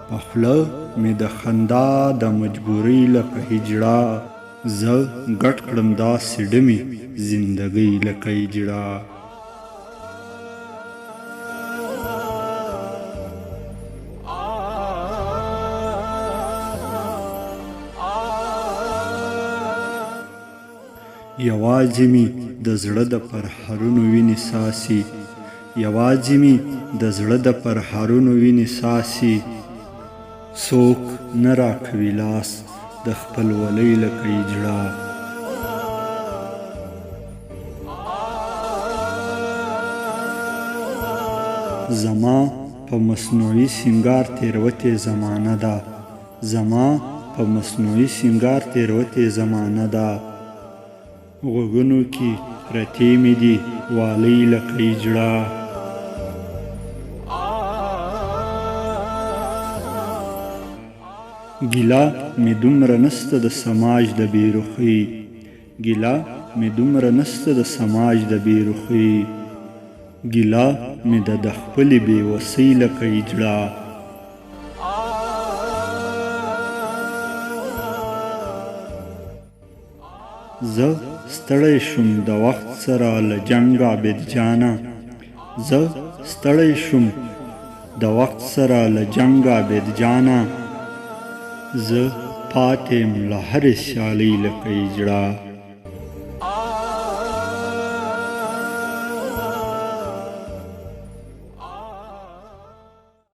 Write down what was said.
په خوله مې د خندا د مجبورۍ لکه هجړه، زه ګډ کړم داسې ډمې زندګۍ لکه هجړه. یوازې مې د زړه د پرهرونو وینې ساسي، یوازې مې د زړه د پرهرونو وینې ساسي. څوک نه راکوي لاس د خپلولۍ لکه هجړه. زما په مصنوعي سینګار تېروتې زمانه ده، زما په مصنوعي سینګار تېروتې زمانه ده. غوږونو کې پرتې مې دي والۍ لکه هجړه. ګیله مې دومره نسته د سماج د بېرخۍ، ګیله مې دومره نسته د سماج د بېرخۍ. ګیله مې د خپلې بېوسۍ لکه هجړه. زه ستړی شوم د وخت سره له جنګ عابد جانه، زه ستړی شوم د وخت سره له جنګ عابد جانه. زه پاتې یم له هرې سیالۍ لکه هجړه.